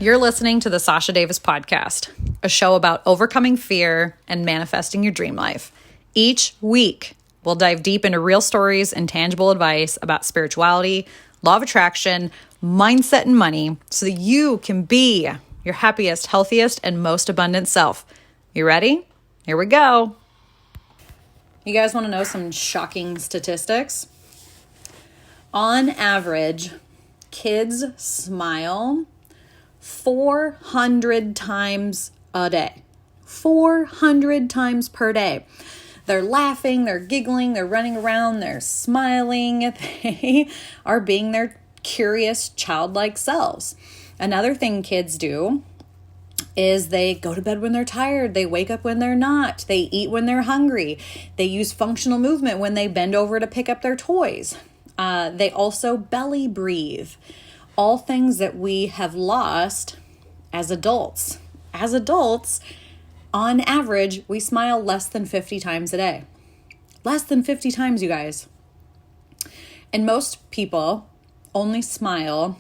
You're listening to the Sasha Davis Podcast, a show about overcoming fear and manifesting your dream life. Each week, we'll dive deep into real stories and tangible advice about spirituality, law of attraction, mindset, and money so that you can be your happiest, healthiest, and most abundant self. You ready? Here we go. You guys want to know some shocking statistics? On average, kids smile 400 times a day. 400 times per day. They're laughing, they're giggling, they're running around, they're smiling. They are being their curious, childlike selves. Another thing kids do is they go to bed when they're tired. They wake up when they're not. They eat when they're hungry. They use functional movement when they bend over to pick up their toys. They also belly breathe. All things that we have lost as adults. As adults, on average, we smile less than 50 times a day. Less than 50 times, you guys. And most people only smile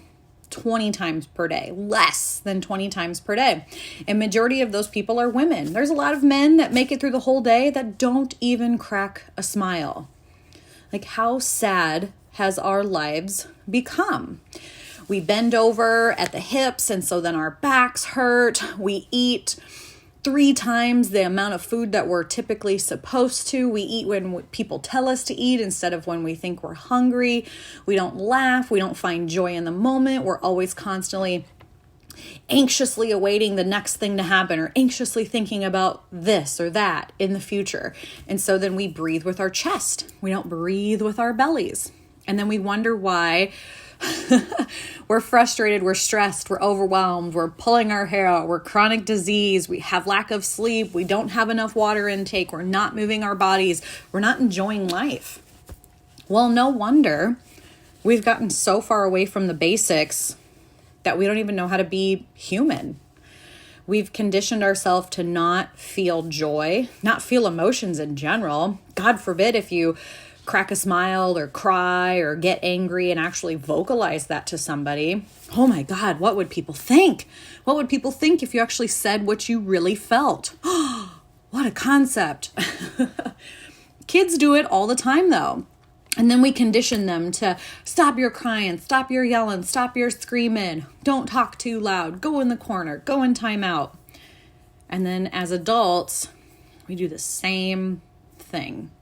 20 times per day. Less than 20 times per day. And majority of those people are women. There's a lot of men that make it through the whole day that don't even crack a smile. Like, how sad has our lives become? We bend over at the hips, and so then our backs hurt. We eat 3 times the amount of food that we're typically supposed to. We eat when people tell us to eat instead of when we think we're hungry. We don't laugh. We don't find joy in the moment. We're always constantly anxiously awaiting the next thing to happen or anxiously thinking about this or that in the future. And so then we breathe with our chest. We don't breathe with our bellies. And then we wonder why we're frustrated, we're stressed, we're overwhelmed, we're pulling our hair out, we're chronic disease, we have lack of sleep, we don't have enough water intake, we're not moving our bodies, we're not enjoying life. Well, no wonder we've gotten so far away from the basics that we don't even know how to be human. We've conditioned ourselves to not feel joy, not feel emotions in general. God forbid if you crack a smile or cry or get angry and actually vocalize that to somebody. Oh my God, what would people think? What would people think if you actually said what you really felt? What a concept. Kids do it all the time though. And then we condition them to stop your crying, stop your yelling, stop your screaming, don't talk too loud, go in the corner, go in timeout. And then as adults, we do the same thing.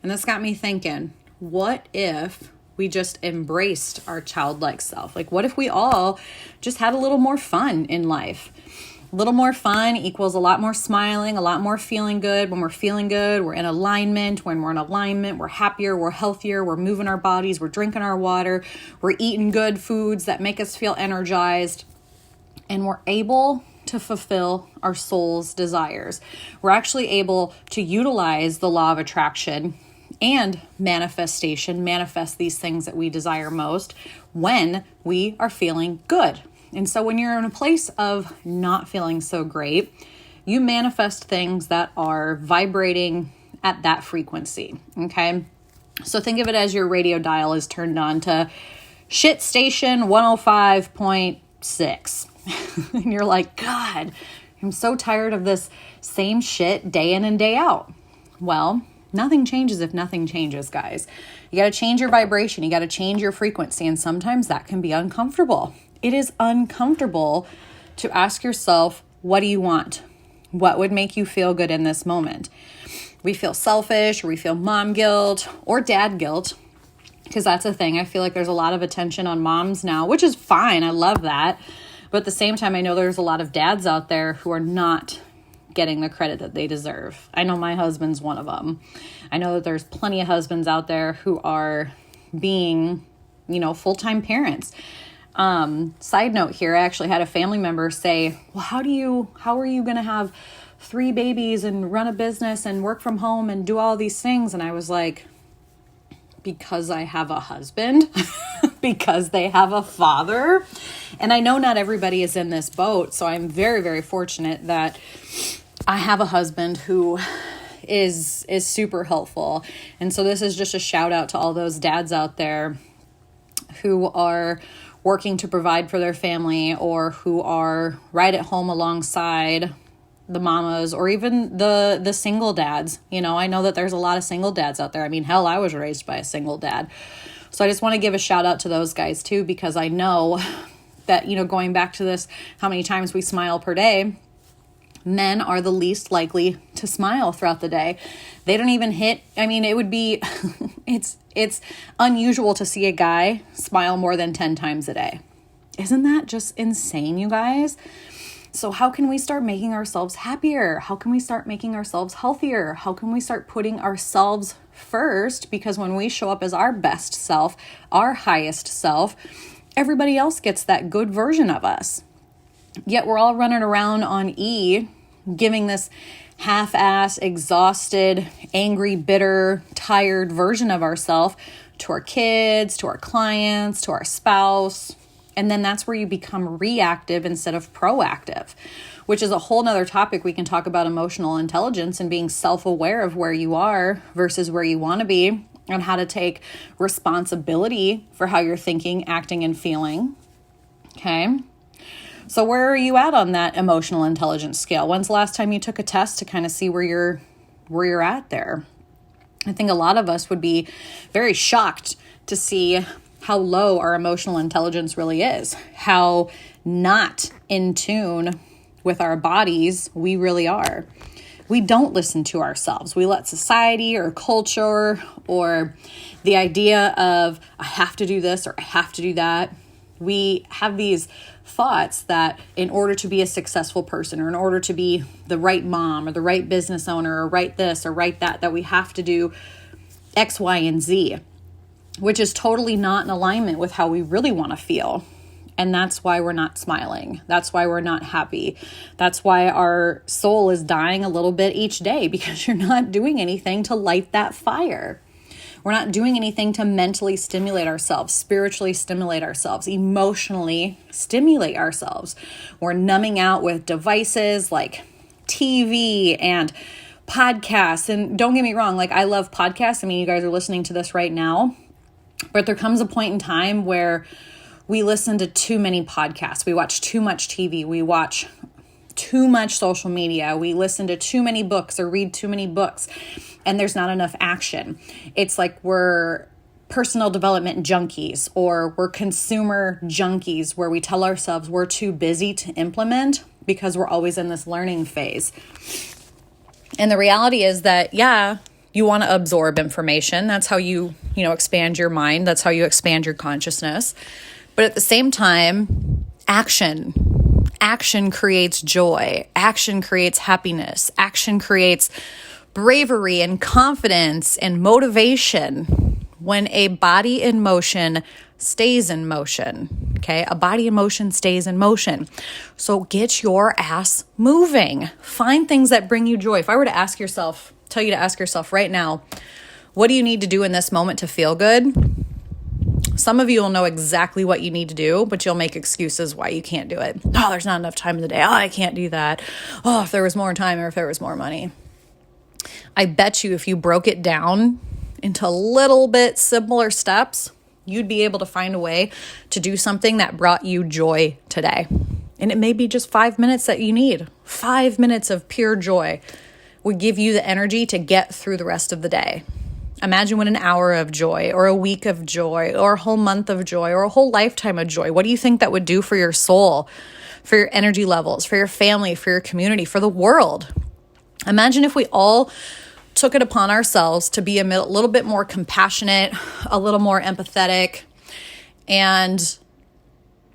And this got me thinking, what if we just embraced our childlike self? Like, what if we all just had a little more fun in life? A little more fun equals a lot more smiling, a lot more feeling good. When we're feeling good, we're in alignment. When we're in alignment, we're happier, we're healthier, we're moving our bodies, we're drinking our water, we're eating good foods that make us feel energized, and we're able to fulfill our soul's desires. We're actually able to utilize the law of attraction and manifestation, manifest these things that we desire most when we are feeling good. And so when you're in a place of not feeling so great, you manifest things that are vibrating at that frequency, okay? So think of it as your radio dial is turned on to shit station 105.6. And you're like, God, I'm so tired of this same shit day in and day out. Well, nothing changes if nothing changes, guys. You got to change your vibration. You got to change your frequency. And sometimes that can be uncomfortable. It is uncomfortable to ask yourself, what do you want? What would make you feel good in this moment? We feel selfish, or we feel mom guilt or dad guilt, because that's a thing. I feel like there's a lot of attention on moms now, which is fine. I love that. But at the same time, I know there's a lot of dads out there who are not getting the credit that they deserve. I know my husband's one of them. I know that there's plenty of husbands out there who are being, full-time parents. Side note here, I actually had a family member say, well, how are you going to have 3 babies and run a business and work from home and do all these things? And I was like, because I have a husband, because they have a father. And I know not everybody is in this boat. So I'm very, very fortunate that I have a husband who is super helpful. And so this is just a shout out to all those dads out there who are working to provide for their family, or who are right at home alongside the mamas, or even the single dads. You know, I know that there's a lot of single dads out there. I mean, hell, I was raised by a single dad. So I just want to give a shout out to those guys too, because I know that, you know, going back to this, how many times we smile per day, men are the least likely to smile throughout the day. They don't even hit, I mean, it would be, it's unusual to see a guy smile more than 10 times a day. Isn't that just insane, you guys? So how can we start making ourselves happier? How can we start making ourselves healthier? How can we start putting ourselves first? Because when we show up as our best self, our highest self, everybody else gets that good version of us. Yet we're all running around on E, giving this half-ass, exhausted, angry, bitter, tired version of ourselves to our kids, to our clients, to our spouse. And then that's where you become reactive instead of proactive, which is a whole nother topic. We can talk about emotional intelligence and being self-aware of where you are versus where you want to be, and how to take responsibility for how you're thinking, acting, and feeling. Okay. So where are you at on that emotional intelligence scale? When's the last time you took a test to kind of see where you're at there? I think a lot of us would be very shocked to see how low our emotional intelligence really is, how not in tune with our bodies we really are. We don't listen to ourselves. We let society or culture or the idea of I have to do this or I have to do that. We have these thoughts that in order to be a successful person, or in order to be the right mom or the right business owner or right this or right that we have to do X, Y, and Z, which is totally not in alignment with how we really want to feel. And that's why we're not smiling. That's why we're not happy. That's why our soul is dying a little bit each day, because you're not doing anything to light that fire. We're not doing anything to mentally stimulate ourselves, spiritually stimulate ourselves, emotionally stimulate ourselves. We're numbing out with devices like TV and podcasts. And don't get me wrong, like I love podcasts. I mean, you guys are listening to this right now. But there comes a point in time where we listen to too many podcasts. We watch too much TV. We watch too much social media. We listen to too many books or read too many books, and there's not enough action. It's like we're personal development junkies, or we're consumer junkies, where we tell ourselves we're too busy to implement because we're always in this learning phase. And the reality is that, yeah, you want to absorb information. That's how you expand your mind. That's how you expand your consciousness. But at the same time, action creates joy. Action creates happiness. Action creates bravery and confidence and motivation. When a body in motion stays in motion, okay? A body in motion stays in motion. So get your ass moving. Find things that bring you joy. If I were to tell you to ask yourself right now, what do you need to do in this moment to feel good? Some of you will know exactly what you need to do, but you'll make excuses why you can't do it. Oh, there's not enough time in the day. Oh, I can't do that. Oh, if there was more time, or if there was more money. I bet you if you broke it down into a little bit simpler steps, you'd be able to find a way to do something that brought you joy today. And it may be just 5 minutes that you need. 5 minutes of pure joy would give you the energy to get through the rest of the day. Imagine what an hour of joy, or a week of joy, or a whole month of joy, or a whole lifetime of joy. What do you think that would do for your soul, for your energy levels, for your family, for your community, for the world? Imagine if we all took it upon ourselves to be a little bit more compassionate, a little more empathetic, and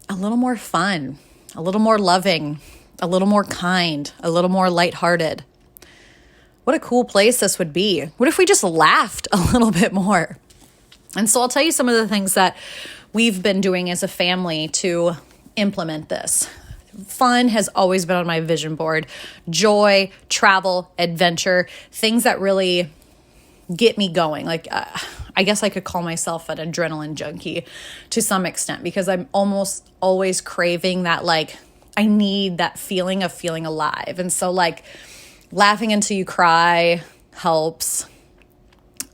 a little more fun, a little more loving, a little more kind, a little more lighthearted. What a cool place this would be. What if we just laughed a little bit more? And so I'll tell you some of the things that we've been doing as a family to implement this. Fun has always been on my vision board. Joy, travel, adventure, things that really get me going. Like, I guess I could call myself an adrenaline junkie to some extent, because I'm almost always craving that, like, I need that feeling of feeling alive. And so, like, laughing until you cry helps.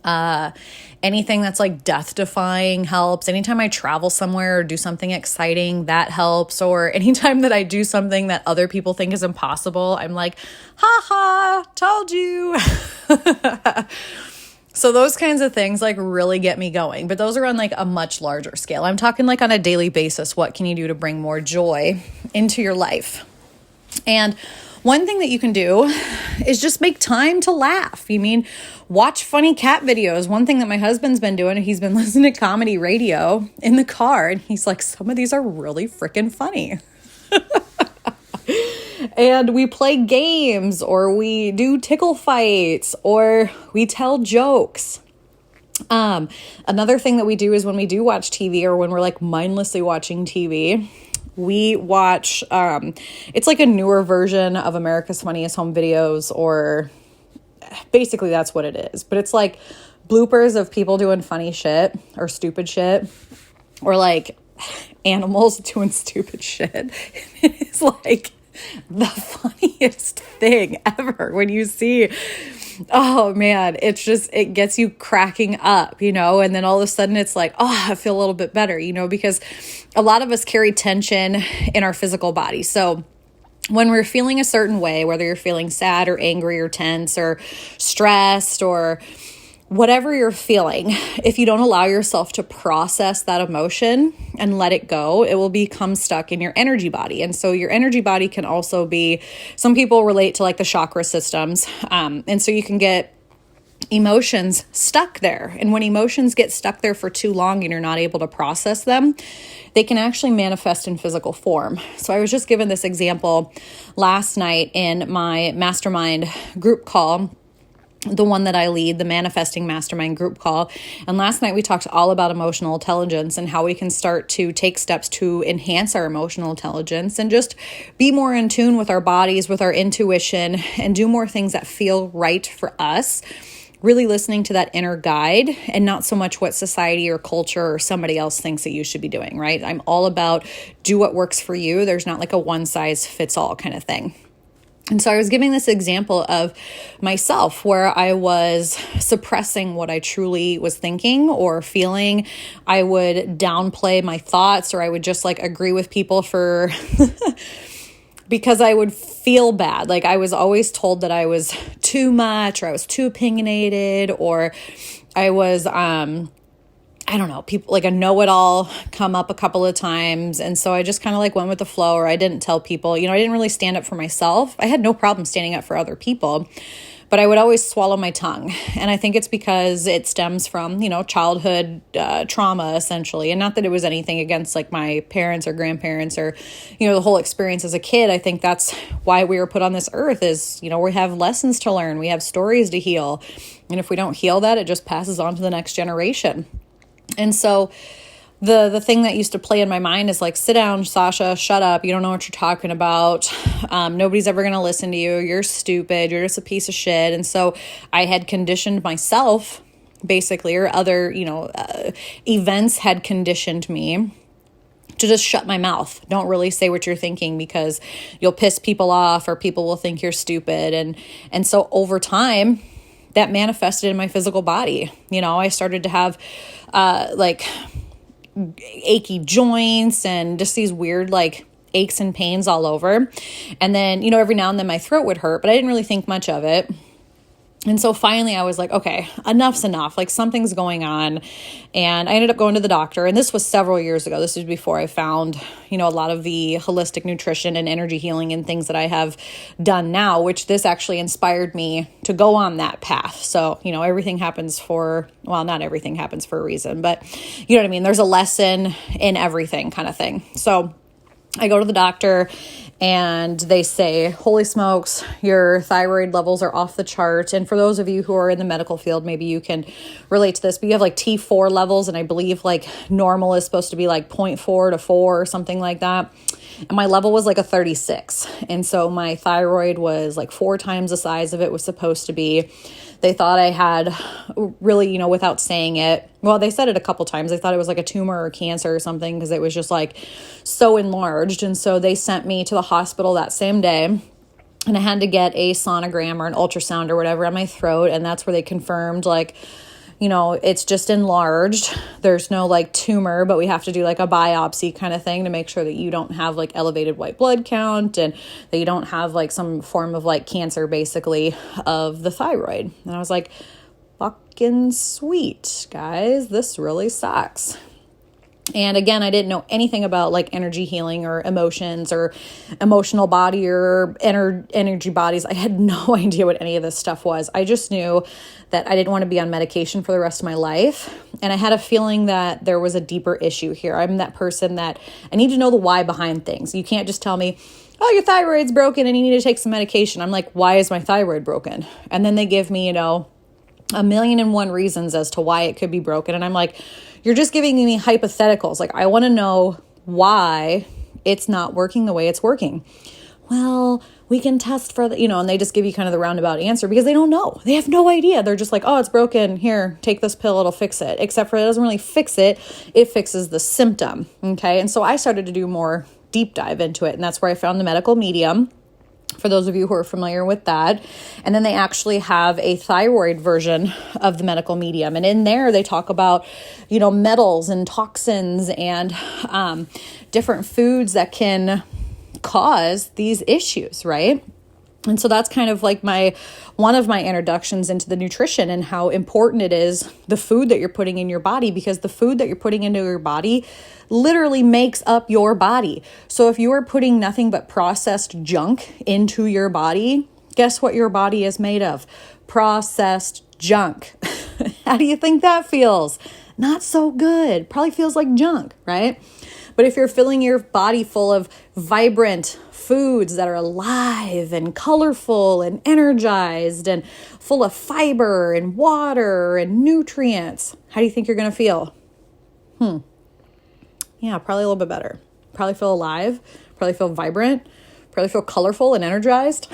Anything that's like death defying helps. Anytime I travel somewhere or do something exciting, that helps. Or anytime that I do something that other people think is impossible, I'm like, ha ha, told you. So those kinds of things like really get me going, but those are on like a much larger scale. I'm talking like on a daily basis. What can you do to bring more joy into your life? And one thing that you can do is just make time to laugh. Watch funny cat videos. One thing that my husband's been doing, he's been listening to comedy radio in the car, and he's like, some of these are really freaking funny. And we play games, or we do tickle fights, or we tell jokes. Another thing that we do is when we do watch TV, or when we're like mindlessly watching TV, we watch, it's like a newer version of America's Funniest Home Videos, or basically that's what it is. But it's like bloopers of people doing funny shit or stupid shit, or like animals doing stupid shit. It's like the funniest thing ever when you see, oh man, it gets you cracking up, and then all of a sudden it's like, oh, I feel a little bit better, because a lot of us carry tension in our physical body. So when we're feeling a certain way, whether you're feeling sad or angry or tense or stressed or whatever you're feeling, if you don't allow yourself to process that emotion and let it go, it will become stuck in your energy body. And so your energy body can also be, some people relate to like the chakra systems. And so you can get emotions stuck there. And when emotions get stuck there for too long and you're not able to process them, they can actually manifest in physical form. So I was just given this example last night in my mastermind group call, the one that I lead, the Manifesting Mastermind group call. And last night we talked all about emotional intelligence and how we can start to take steps to enhance our emotional intelligence and just be more in tune with our bodies, with our intuition, and do more things that feel right for us. Really listening to that inner guide and not so much what society or culture or somebody else thinks that you should be doing, right? I'm all about do what works for you. There's not like a one size fits all kind of thing. And so I was giving this example of myself where I was suppressing what I truly was thinking or feeling. I would downplay my thoughts, or I would just like agree with people for because I would feel bad. Like I was always told that I was too much, or I was too opinionated, or I was, I don't know, people like a know-it-all come up a couple of times. And so I just kind of like went with the flow, or I didn't tell people, I didn't really stand up for myself. I had no problem standing up for other people, but I would always swallow my tongue. And I think it's because it stems from, childhood trauma essentially. And not that it was anything against like my parents or grandparents or, the whole experience as a kid. I think that's why we were put on this earth is, we have lessons to learn. We have stories to heal. And if we don't heal that, it just passes on to the next generation. And so the thing that used to play in my mind is like, sit down, Sasha, shut up. You don't know what you're talking about. Nobody's ever going to listen to you. You're stupid. You're just a piece of shit. And so I had conditioned myself basically, or other, events had conditioned me to just shut my mouth. Don't really say what you're thinking because you'll piss people off or people will think you're stupid. And so over time, that manifested in my physical body. I started to have like achy joints and just these weird like aches and pains all over. And then, every now and then my throat would hurt, but I didn't really think much of it. And so finally I was like, okay, enough's enough. Like something's going on. And I ended up going to the doctor. And this was several years ago. This was before I found, a lot of the holistic nutrition and energy healing and things that I have done now, which this actually inspired me to go on that path. So, everything happens not everything happens for a reason, but you know what I mean? There's a lesson in everything kind of thing. So I go to the doctor and they say, holy smokes, your thyroid levels are off the chart. And for those of you who are in the medical field, maybe you can relate to this, but you have like T4 levels. And I believe like normal is supposed to be like 0.4 to 4 or something like that. And my level was like a 36. And so my thyroid was like 4 times the size of it was supposed to be. They thought I had really, without saying it, well, they said it a couple times. They thought it was like a tumor or cancer or something because it was just like so enlarged. And so they sent me to the hospital that same day. And I had to get a sonogram or an ultrasound or whatever on my throat. And that's where they confirmed like, it's just enlarged. There's no like tumor, but we have to do like a biopsy kind of thing to make sure that you don't have like elevated white blood count and that you don't have like some form of like cancer basically of the thyroid. And I was like, fucking sweet, guys, this really sucks. And again, I didn't know anything about like energy healing or emotions or emotional body or energy bodies. I had no idea what any of this stuff was. I just knew that I didn't want to be on medication for the rest of my life. And I had a feeling that there was a deeper issue here. I'm that person that I need to know the why behind things. You can't just tell me, oh, your thyroid's broken and you need to take some medication. I'm like, why is my thyroid broken? And then they give me, 1,000,001 reasons as to why it could be broken. And I'm like, you're just giving me hypotheticals. Like, I want to know why it's not working the way it's working. Well, we can test for the, and they just give you kind of the roundabout answer because they don't know. They have no idea. They're just like, oh, it's broken. Here, take this pill. It'll fix it. Except for it doesn't really fix it. It fixes the symptom. Okay. And so I started to do more deep dive into it. And that's where I found the medical medium. For those of you who are familiar with that. And then they actually have a thyroid version of the medical medium. And in there, they talk about, metals and toxins and different foods that can cause these issues, right? And so that's kind of like one of my introductions into the nutrition and how important it is, the food that you're putting in your body, because the food that you're putting into your body literally makes up your body. So if you are putting nothing but processed junk into your body, guess what your body is made of? Processed junk. How do you think that feels? Not so good. Probably feels like junk, right? But if you're filling your body full of vibrant foods that are alive and colorful and energized and full of fiber and water and nutrients, how do you think you're going to feel? Yeah, probably a little bit better. Probably feel alive, probably feel vibrant, probably feel colorful and energized.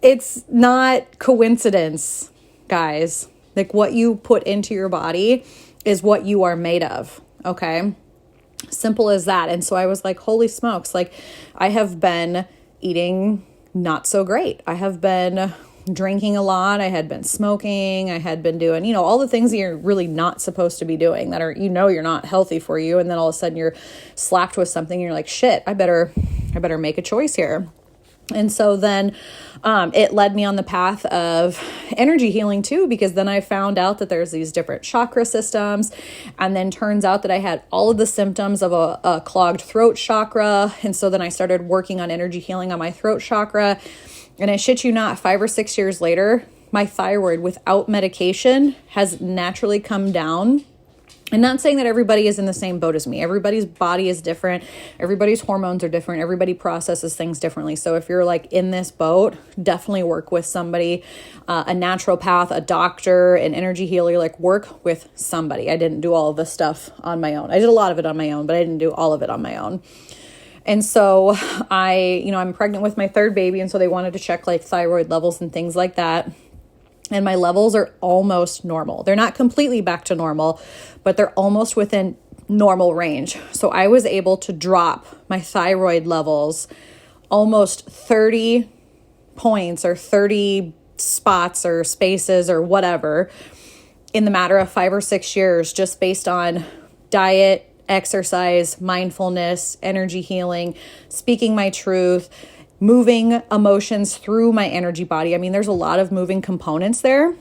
It's not coincidence, guys. Like, what you put into your body is what you are made of. Okay. Simple as that. And so I was like, holy smokes. Like, I have been eating not so great. I have been drinking a lot. I had been smoking. I had been doing, all the things that you're really not supposed to be doing that are, you're not healthy for you. And then all of a sudden you're slapped with something and you're like, shit, I better make a choice here. And so then it led me on the path of energy healing too, because then I found out that there's these different chakra systems. And then turns out that I had all of the symptoms of a clogged throat chakra. And so then I started working on energy healing on my throat chakra. And I shit you not, 5 or 6 years later, my thyroid without medication has naturally come down. I'm not saying that everybody is in the same boat as me. Everybody's body is different. Everybody's hormones are different. Everybody processes things differently. So if you're like in this boat, definitely work with somebody, a naturopath, a doctor, an energy healer, like work with somebody. I didn't do all of this stuff on my own. I did a lot of it on my own, but I didn't do all of it on my own. And so I'm pregnant with my third baby. And so they wanted to check like thyroid levels and things like that. And my levels are almost normal. They're not completely back to normal, but they're almost within normal range. So I was able to drop my thyroid levels almost 30 points or 30 spots or spaces or whatever in the matter of 5 or 6 years, just based on diet, exercise, mindfulness, energy healing, speaking my truth, moving emotions through my energy body. I mean, there's a lot of moving components there,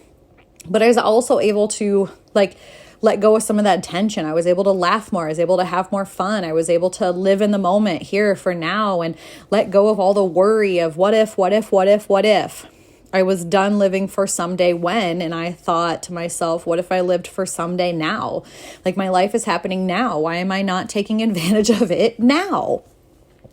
but I was also able to like let go of some of that tension. I was able to laugh more. I was able to have more fun. I was able to live in the moment here for now and let go of all the worry of what if. I was done living for someday when, and I thought to myself, what if I lived for someday now? Like, my life is happening now. Why am I not taking advantage of it now?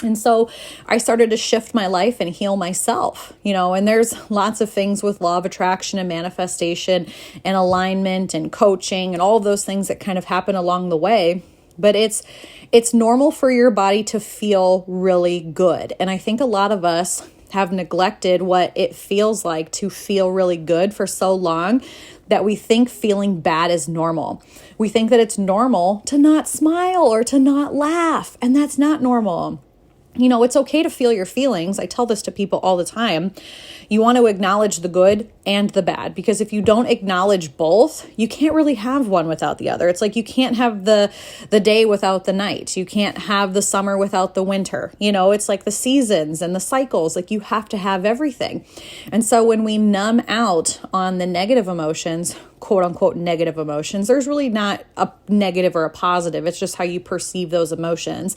And so I started to shift my life and heal myself, and there's lots of things with law of attraction and manifestation and alignment and coaching and all of those things that kind of happen along the way. But it's normal for your body to feel really good. And I think a lot of us have neglected what it feels like to feel really good for so long that we think feeling bad is normal. We think that it's normal to not smile or to not laugh, and that's not normal. It's okay to feel your feelings. I tell this to people all the time. You want to acknowledge the good and the bad, because if you don't acknowledge both, you can't really have one without the other. It's like you can't have the day without the night. You can't have the summer without the winter. It's like the seasons and the cycles. Like you have to have everything. And so when we numb out on the negative emotions, quote unquote negative emotions, there's really not a negative or a positive. It's just how you perceive those emotions.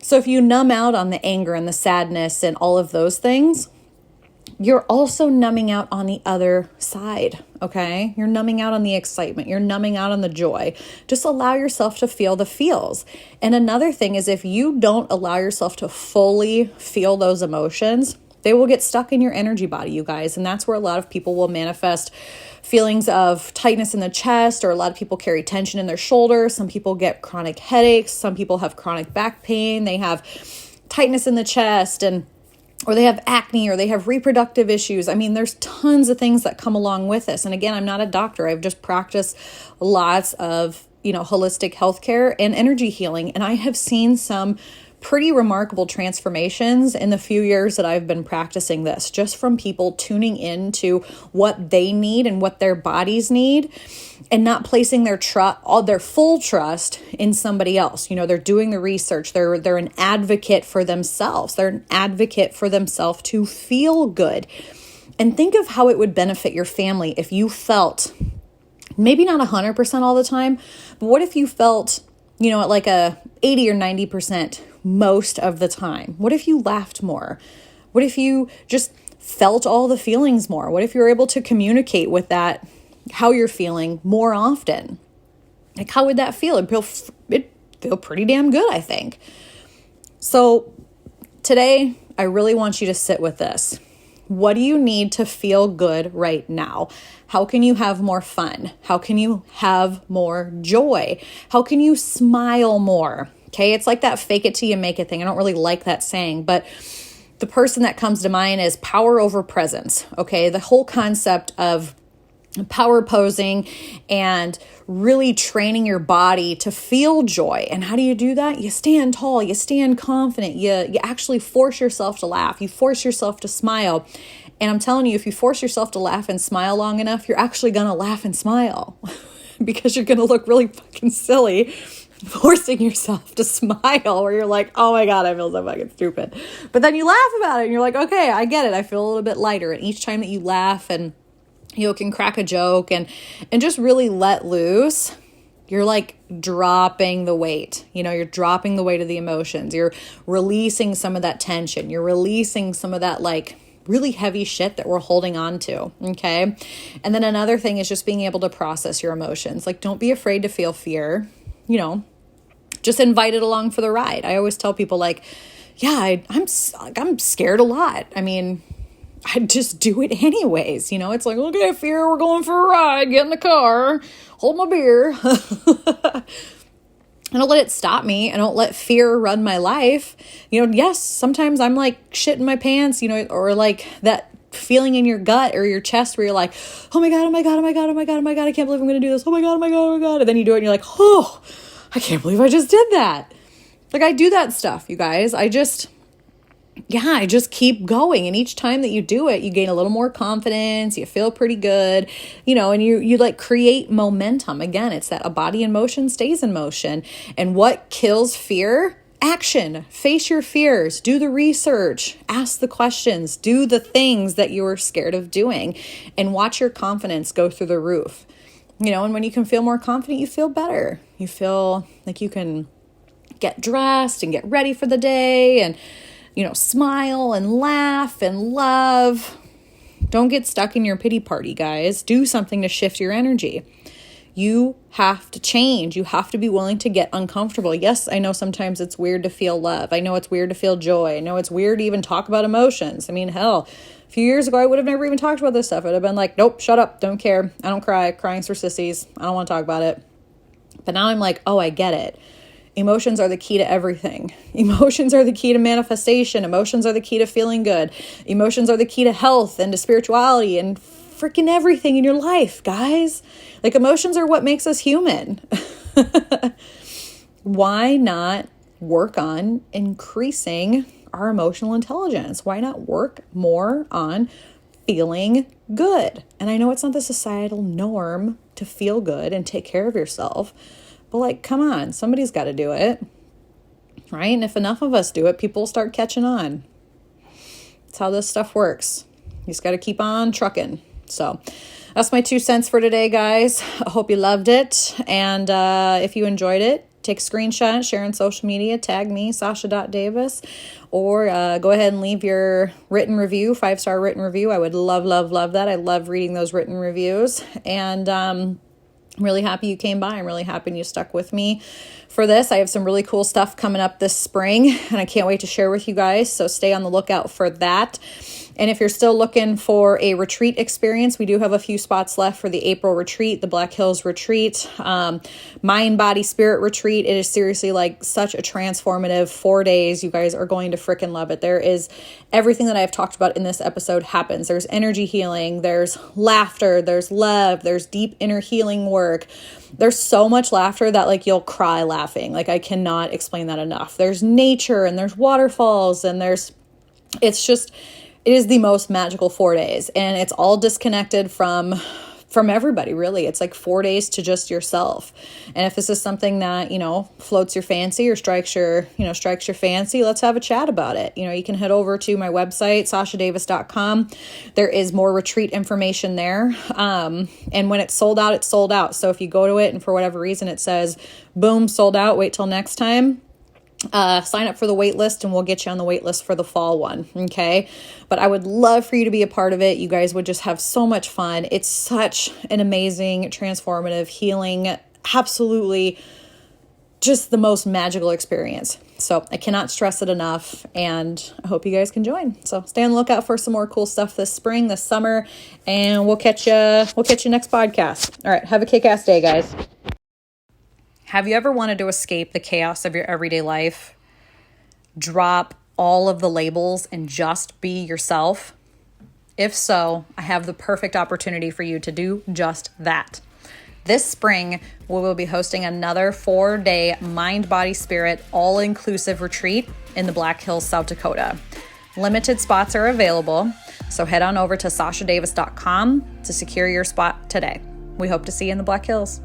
So if you numb out on the anger and the sadness and all of those things, you're also numbing out on the other side, okay? You're numbing out on the excitement. You're numbing out on the joy. Just allow yourself to feel the feels. And another thing is, if you don't allow yourself to fully feel those emotions, they will get stuck in your energy body, you guys. And that's where a lot of people will manifest feelings of tightness in the chest, or a lot of people carry tension in their shoulders. Some people get chronic headaches. Some people have chronic back pain. They have tightness in the chest, or they have acne, or they have reproductive issues. I mean, there's tons of things that come along with this. And again, I'm not a doctor. I've just practiced lots of, holistic healthcare and energy healing. And I have seen some pretty remarkable transformations in the few years that I've been practicing this, just from people tuning into what they need and what their bodies need, and not placing their full trust in somebody else. They're doing the research. They're an advocate for themselves. They're an advocate for themselves to feel good. And think of how it would benefit your family if you felt, maybe not 100% all the time, but what if you felt, at like a 80 or 90% most of the time? What if you laughed more? What if you just felt all the feelings more? What if you were able to communicate with that, how you're feeling, more often? Like, how would that feel? It'd feel pretty damn good, I think. So today, I really want you to sit with this. What do you need to feel good right now? How can you have more fun? How can you have more joy? How can you smile more? Okay, it's like that fake it till you make it thing. I don't really like that saying, but the person that comes to mind is power over presence. Okay, the whole concept of power posing and really training your body to feel joy. And how do you do that? You stand tall, you stand confident, you actually force yourself to laugh, you force yourself to smile. And I'm telling you, if you force yourself to laugh and smile long enough, you're actually going to laugh and smile because you're going to look really fucking silly forcing yourself to smile, where you're like, oh my God, I feel so fucking stupid. But then you laugh about it and you're like, okay, I get it. I feel a little bit lighter. And each time that you laugh and can crack a joke and just really let loose, you're like dropping the weight. You're dropping the weight of the emotions. You're releasing some of that tension. You're releasing some of that like really heavy shit that we're holding on to. Okay. And then another thing is just being able to process your emotions. Like, don't be afraid to feel fear. Just invite it along for the ride. I always tell people, like, yeah, I'm scared a lot. I mean, I just do it anyways. It's like, okay, fear, we're going for a ride. Get in the car, hold my beer. I don't let it stop me. I don't let fear run my life. Yes, sometimes I'm like shit in my pants, or like that feeling in your gut or your chest where you're like, oh my God, oh my God, oh my God, oh my God, oh my God, I can't believe I'm going to do this. Oh my God, oh my God, oh my God. And then you do it and you're like, oh, I can't believe I just did that. Like, I do that stuff, you guys. I just keep going. And each time that you do it, you gain a little more confidence. You feel pretty good, and you like create momentum. Again, it's that a body in motion stays in motion. And what kills fear? Action. Face your fears. Do the research. Ask the questions. Do the things that you were scared of doing, and watch your confidence go through the roof. And when you can feel more confident, you feel better. You feel like you can get dressed and get ready for the day and, smile and laugh and love. Don't get stuck in your pity party, guys. Do something to shift your energy. You have to change. You have to be willing to get uncomfortable. Yes, I know sometimes it's weird to feel love. I know it's weird to feel joy. I know it's weird to even talk about emotions. I mean, hell, a few years ago, I would have never even talked about this stuff. I'd have been like, nope, shut up. Don't care. I don't cry. Crying's for sissies. I don't want to talk about it. But now I'm like, oh, I get it. Emotions are the key to everything. Emotions are the key to manifestation. Emotions are the key to feeling good. Emotions are the key to health and to spirituality and freaking everything in your life, guys. Like, emotions are what makes us human. Why not work on increasing our emotional intelligence? Why not work more on feeling good? And I know it's not the societal norm to feel good and take care of yourself, but like, come on, somebody's got to do it, right? And if enough of us do it, people start catching on. That's how this stuff works. You just got to keep on trucking. So that's my 2 cents for today, guys. I hope you loved it. And if you enjoyed it, take a screenshot, share on social media, tag me, Sasha.Davis, or go ahead and leave your written review, 5-star written review. I would love, love, love that. I love reading those written reviews. And I'm really happy you came by. I'm really happy you stuck with me for this. I have some really cool stuff coming up this spring, and I can't wait to share with you guys. So stay on the lookout for that. And if you're still looking for a retreat experience, we do have a few spots left for the April retreat, the Black Hills retreat, mind, body, spirit retreat. It is seriously like such a transformative 4 days. You guys are going to freaking love it. There is everything that I've talked about in this episode happens. There's energy healing, there's laughter, there's love, there's deep inner healing work. There's so much laughter that like you'll cry laughing. Like I cannot explain that enough. There's nature and there's waterfalls and it is the most magical 4 days, and it's all disconnected from everybody, really. It's like 4 days to just yourself. And if this is something that, floats your fancy or strikes your fancy, let's have a chat about it. You can head over to my website, sashadavis.com. There is more retreat information there. And when it's sold out, it's sold out. So if you go to it and for whatever reason it says, boom, sold out, wait till next time. Sign up for the wait list and we'll get you on the wait list for the fall one. Okay. But I would love for you to be a part of it. You guys would just have so much fun. It's such an amazing, transformative, healing, absolutely just the most magical experience. So I cannot stress it enough, and I hope you guys can join. So stay on the lookout for some more cool stuff this spring, this summer, and we'll catch you next podcast. All right. Have a kick-ass day, guys. Have you ever wanted to escape the chaos of your everyday life? Drop all of the labels and just be yourself? If so, I have the perfect opportunity for you to do just that. This spring, we will be hosting another 4-day mind, body, spirit, all-inclusive retreat in the Black Hills, South Dakota. Limited spots are available, so head on over to sashadavis.com to secure your spot today. We hope to see you in the Black Hills.